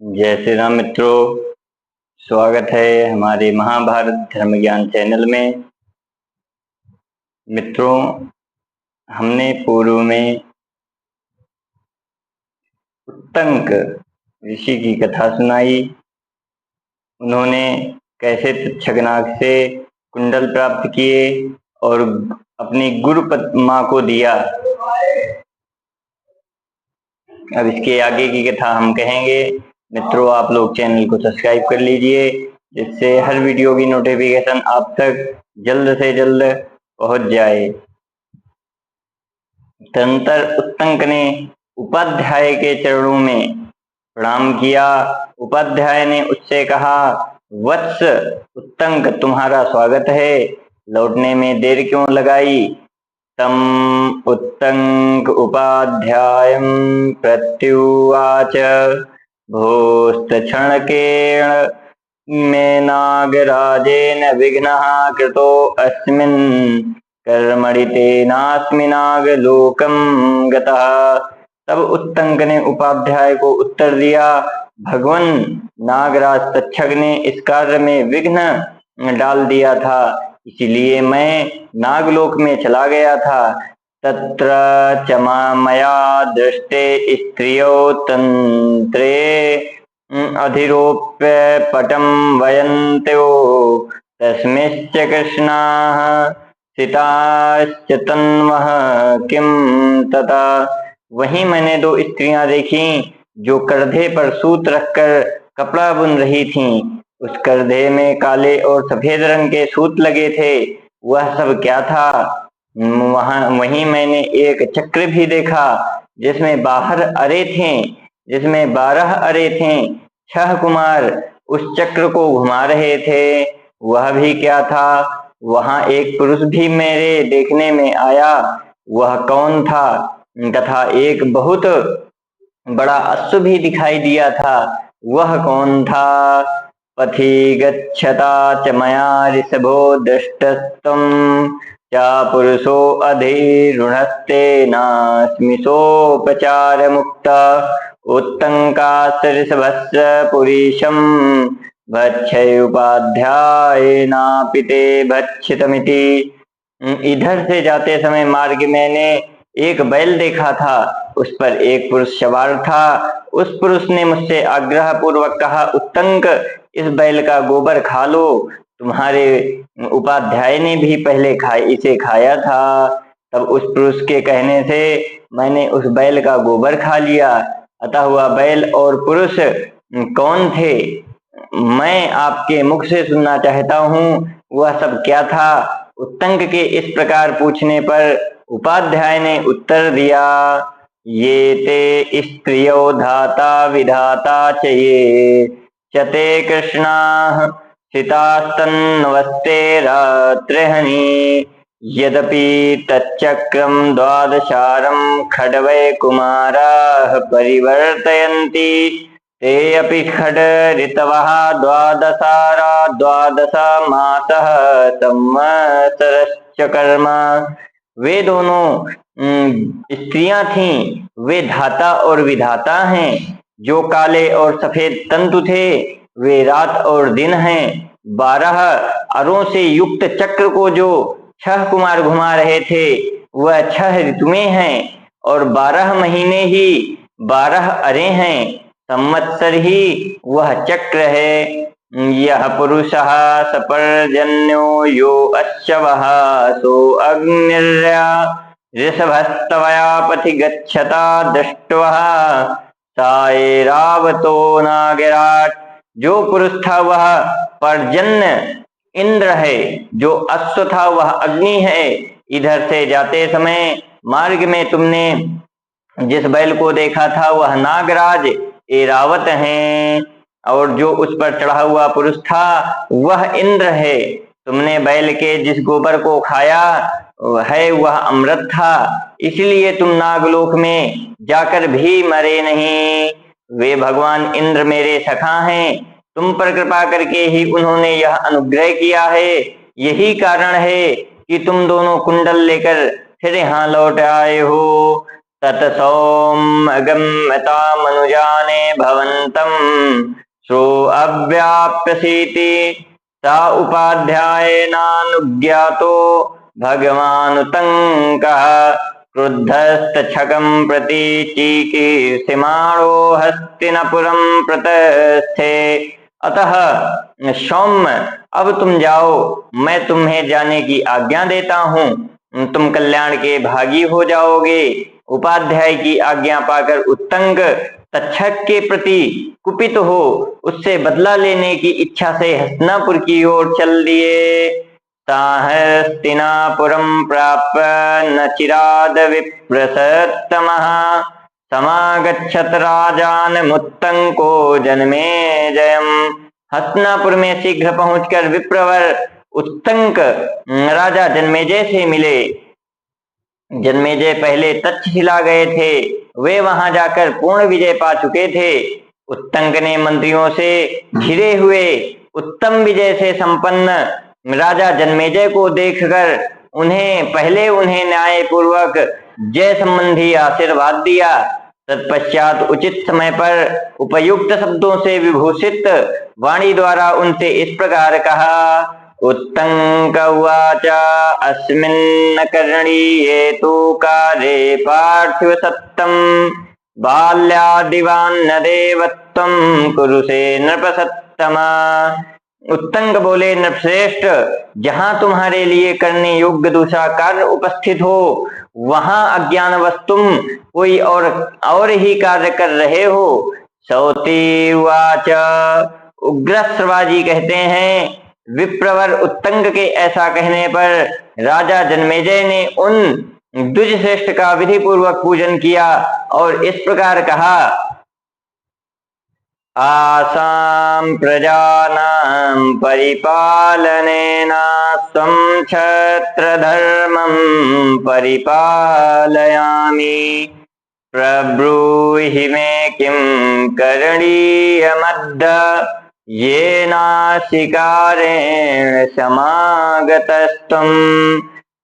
जय श्री राम मित्रों, स्वागत है हमारे महाभारत धर्म ज्ञान चैनल में। मित्रों, हमने पूर्व में उत्तंक ऋषि की कथा सुनाई। उन्होंने कैसे तक्षकनाग से कुंडल प्राप्त किए और अपनी गुरु माँ को दिया। अब इसके आगे की कथा हम कहेंगे। मित्रों, आप लोग चैनल को सब्सक्राइब कर लीजिए, जिससे हर वीडियो की नोटिफिकेशन आप तक जल्द से जल्द पहुंच जाए। तदनंतर उत्तंक ने उपाध्याय के चरणों में प्रणाम किया। उपाध्याय ने उससे कहा, वत्स उत्तंक, तुम्हारा स्वागत है, लौटने में देर क्यों लगाई। तम उत्तंक उपाध्यायं प्रत्युवाच, भोस्तक्षणकेण मे नागराजेन विघ्नः कृतो अस्मिन् कर्मणि तेनास्मि नागलोकं गतः। तब उत्तंक ने उपाध्याय को उत्तर दिया, भगवन नागराज तक्षक ने इस कार्य में विघ्न डाल दिया था, इसलिए मैं नागलोक में चला गया था। तत्र च मया दृष्टे स्त्रियो तंत्रे अधिरोप्य पटं वयन्त्यो तस्मिश्च कृष्णाः सिताश्च तन्वः किं तथा। वहीं मैंने दो स्त्रियां देखी जो कंधे पर सूत रखकर कपड़ा बुन रही थीं। उस कंधे में काले और सफेद रंग के सूत लगे थे। वह सब क्या था? वहीं मैंने एक चक्र भी देखा जिसमें 12 अरे थे। 6 कुमार उस चक्र को घुमा रहे थे। वह भी क्या था? वहां एक पुरुष भी मेरे देखने में आया। वह कौन था? तथा एक बहुत बड़ा अश्व भी दिखाई दिया था। वह कौन था? पथि गच्छता च मया ऋषभो दृष्टस्त्वं चा पुरुषो अधिरुणस्ते नास्मि सोपचार मुक्ता उत्तंकास्य ऋषभस्य पुरीशं भक्षय उपाध्यायेनापि ते भक्षितमिति। इधर से जाते समय मार्ग मैंने एक बैल देखा था। उस पर एक पुरुष सवार था। उस पुरुष ने मुझसे आग्रह पूर्वक कहा, उत्तंक, इस बैल का गोबर खा लो। तुम्हारे उपाध्याय ने भी पहले इसे खाया था। तब उस पुरुष के कहने से मैंने उस बैल का गोबर खा लिया। अतः वह बैल और पुरुष कौन थे? मैं आपके मुख से सुनना चाहता हूँ। वह सब क्या था? उत्तंक के इस प्रकार पूछने पर उपाध्याय ने उत्तर दिया, ये ते स्त्रियो धाता विधाता च ये चते कृष्णाः सितास्तन्वस्ते रात्रिहनि। यद्यपि तच्चक्रं द्वादशारं खड्वै कुमाराः परिवर्तयन्ति, ते अपि खड ऋतवः द्वादशारा 12 मासः संवत्सरश्च कर्म। वे दोनों स्त्रियां थीं। वे धाता और विधाता हैं। जो काले और सफेद तंतु थे वे रात और दिन हैं। 12 अरों से युक्त चक्र को जो 6 कुमार घुमा रहे थे वह 6 ऋतुएं हैं और 12 महीने ही 12 अरे हैं। संवत्सर ही वह चक्र है। यह पुरुषः सपर्जन्यो यो अश्वः सो अग्निर्या ऋषभस्तवया पथि गच्छता दृष्ट्वा सायरावतो नागराट। जो पुरुष था वह पर्जन्य इंद्र है, जो अश्व था वह अग्नि है। इधर से जाते समय मार्ग में तुमने जिस बैल को देखा था वह नागराज ऐरावत हैं, और जो उस पर चढ़ा हुआ पुरुष था वह इंद्र है। तुमने बैल के जिस गोबर को खाया है वह अमृत था, इसलिए तुम नागलोक में जाकर भी मरे नहीं। वे भगवान इंद्र मेरे सखा हैं। तुम पर कृपा करके ही उन्होंने यह अनुग्रह किया है। यही कारण है कि तुम दोनों कुंडल लेकर फिर यहाँ लौट आए हो। ततसौमगम्यता मनुजाने भवन्तं श्रोऽव्याप्यसीति सा उपाध्यायेनानुज्ञातो भगवानुतङ्कः क्रुद्धस्तच्छकं प्रति चिकीर्षमाणो हस्तिनापुरं प्रतस्थे। अतः सौम्य, अब तुम जाओ, मैं तुम्हें जाने की आज्ञा देता हूँ, तुम कल्याण के भागी हो जाओगे। उपाध्याय की आज्ञा पाकर उत्तंक तक्षक के प्रति कुपित हो उससे बदला लेने की इच्छा से हस्तिनापुर की ओर चल दिए। हस्तिनापुरं प्राप्य न चिराद विप्रसत्तमः समागच्छत राजानमुत्तंको जन्मेजयम्। हस्तिनापुर में शीघ्र पहुंचकर विप्रवर उत्तंक राजा जन्मेजय से मिले। जन्मेजय पहले तक्षशिला गए थे, वे वहां जाकर पूर्ण विजय पा चुके थे। उत्तंक ने मंत्रियों से घिरे हुए उत्तम विजय से संपन्न राजा जन्मेजय को देखकर उन्हें न्याय पूर्वक जय संबंधी आशीर्वाद दिया। तत्पश्चात उचित समय पर उपयुक्त शब्दों से विभूषित वाणी द्वारा उनसे इस प्रकार कहा। उत्तंक उवाच अस्मिन् करणीये तु कार्ये पार्थिव सत्तं बाल्यादिवान्न देवत्वं कुरुषे नृपसत्तमा। उत्तंक बोले, नृपश्रेष्ठ, जहां तुम्हारे लिए करने योग्य दूसरा कार्य उपस्थित हो वहां अज्ञानवश तुम कोई और ही कार्य कर रहे हो। सौती उवाच उग्रश्रवाजी कहते हैं, विप्रवर उत्तंक के ऐसा कहने पर राजा जन्मेजय ने उन द्विजश्रेष्ठ का विधि पूर्वक पूजन किया और इस प्रकार कहा। आसां प्रजानां परिपालनेन स्वं क्षत्रधर्मं परिपालयामि प्रब्रूहि मे किं करणीयमद्य येनाशिकारेण समागतस्त्वं।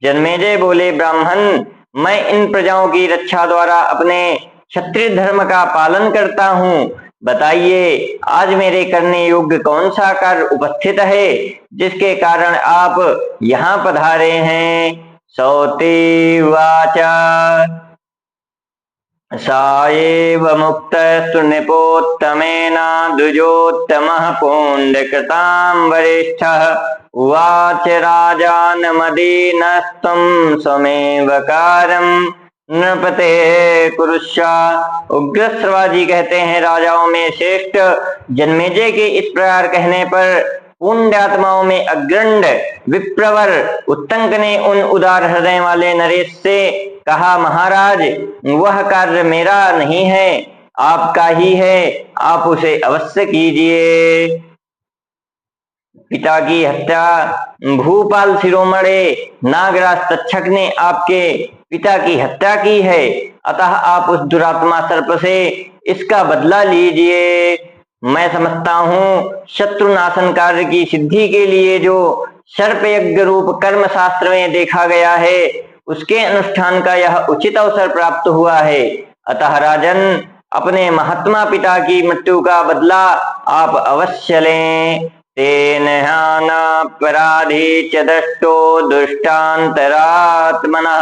जन्मेजय बोले, ब्राह्मण, मैं इन प्रजाओं की रक्षा द्वारा अपने क्षत्रिय धर्म का पालन करता हूँ। बताइए, आज मेरे करने योग्य कौन सा कार्य उपस्थित है जिसके कारण आप यहाँ पधारे हैं। सौती वाच साएव मुक्तस्तु नृपोत्तमेन द्विजोत्तमः पुण्यकृतां वरिष्ठः उवाच राजानमदीनस्त्वं स्वमेव कार्यं नृपते कुरुष्व। उग्रश्रवाजी कहते हैं, राजाओं में श्रेष्ठ जन्मेजय के इस प्रकार कहने पर पुण्यात्माओं में अग्रण्य विप्रवर उत्तंक ने उन उदार हृदय वाले नरेश से कहा, महाराज, वह कार्य मेरा नहीं है, आपका ही है, आप उसे अवश्य कीजिए। पिता की हत्या भूपाल शिरोमणि नागराज तक्षक ने आपके पिता की हत्या की है, अतः आप उस दुरात्मा सर्प से इसका बदला लीजिए। मैं समझता हूँ शत्रुनाशन कार्य की सिद्धि के लिए जो सर्प यज्ञ रूप कर्म शास्त्र में देखा गया है उसके अनुष्ठान का यह उचित अवसर प्राप्त हुआ है। अतः राजन, अपने महात्मा पिता की मृत्यु का बदला आप अवश्य लें। तेन हानापराधी च दृष्टो दुष्टान्तरात्मनः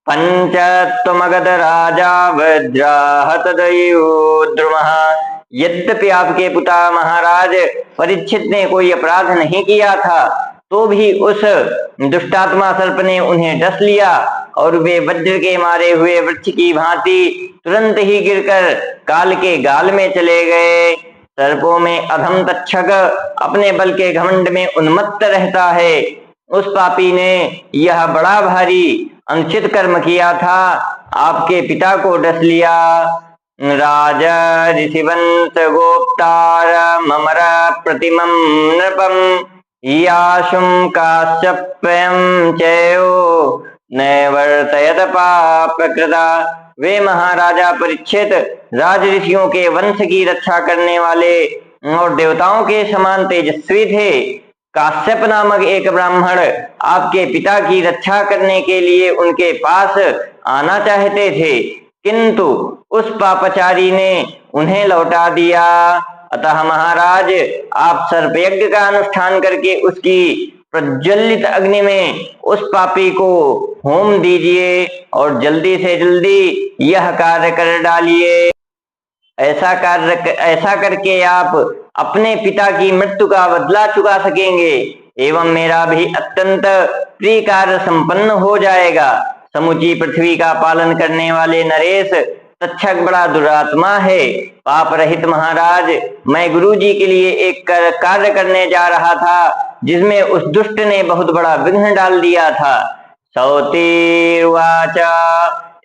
पंचत्वमगध राजा वज्राहत दयुद्रुमः। यद्यपि आपके पिता महाराज परीक्षित ने कोई अपराध नहीं किया था, तो भी उस दुष्टात्मा सर्प ने उन्हें डस लिया और वे वज्र के मारे हुए वृक्ष की भांति तुरंत ही गिरकर काल के गाल में चले गए। सर्पों में अधम तक्षक अपने बल के घमंड में उन्मत्त रहता है। उस पापी ने यह बड़ा भारी अनुचित कर्म किया था, आपके पिता को डस लिया। राजा ऋषिवंश गोप्तार ममर प्रतिमं नृपं याशुं काश्यप्यं चयो नैवर्तयत पापकृता। वे महाराजा परीक्षित राज ऋषियों के वंश की रक्षा करने वाले और देवताओं के समान तेजस्वी थे। काश्यप नामक एक ब्राह्मण आपके पिता की रक्षा करने के लिए उनके पास आना चाहते थे, किंतु उस पापाचारी ने उन्हें लौटा दिया। अतः महाराज, आप सर्पयज्ञ का अनुष्ठान करके उसकी प्रज्वलित अग्नि में उस पापी को होम दीजिए और जल्दी से जल्दी यह कार्य कर डालिए। ऐसा करके आप अपने पिता की मृत्यु का बदला चुका सकेंगे एवं मेरा भी अत्यंत प्रिय कार्य संपन्न हो जाएगा। समूची पृथ्वी का पालन करने वाले नरेश तक्षक बड़ा दुरात्मा है। पाप रहित महाराज, मैं गुरुजी के लिए एक कार्य करने जा रहा था, जिसमें उस दुष्ट ने बहुत बड़ा विघ्न डाल दिया था। सौतिर्वाच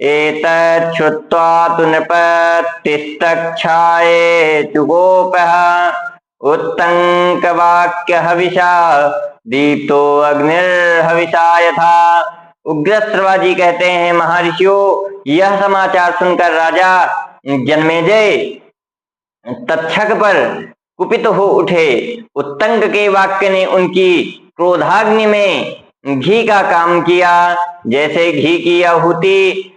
एतत् श्रुत्वा तु नृपतिस्तक्षायेतु गोपः उत्तंकवाक्यहविषा दीप्तो अग्निर्हविषा यथा। उग्रश्रवाजी कहते हैं, महर्षियों, यह समाचार सुनकर राजा जन्मेजय तक्षक पर कुपित हो उठे। उत्तंक के वाक्य ने उनकी क्रोधाग्नि में घी का काम किया। जैसे घी की आहुति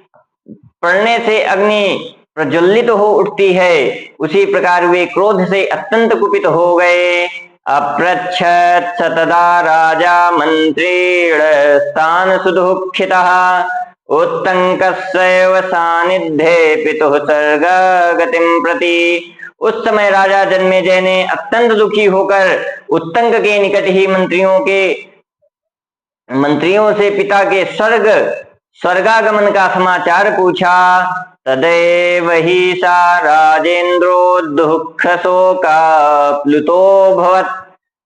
पड़ने से अग्नि प्रज्वलित हो उठती है, उसी प्रकार वे क्रोध से अत्यंत कुपित हो गए। अपृच्छत् स तदा राजा मंत्रेण स्थान सुदुःखितः उत्तंकस्यैव सानिध्ये पितुः स्वर्गगतिं प्रति। उस समय राजा जन्मेजय ने अत्यंत दुखी होकर उत्तंक के निकट ही मंत्रियों से पिता के स्वर्गागमन का समाचार पूछा। तदैव ही सा राजेन्द्रो दुःख शोकाप्लुतो भवत्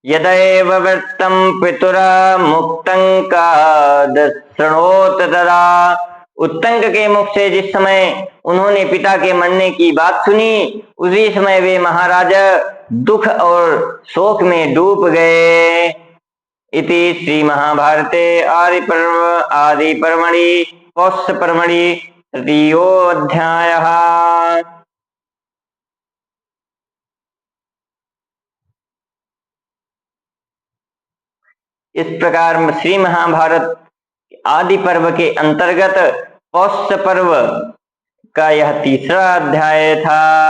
यदैव वृत्तं पितुर्मुक्तंकाद् शृणोत तदा। उत्तंक के मुख से जिस समय उन्होंने पिता के मरने की बात सुनी, उसी समय वे महाराजा दुख और शोक में डूब गए। इति श्री महाभारते आदि पर्वणि पौष पर्वणि तृतीयोऽध्यायः। इस प्रकार श्री महाभारत आदि पर्व के अंतर्गत पौष पर्व का यह तीसरा अध्याय था।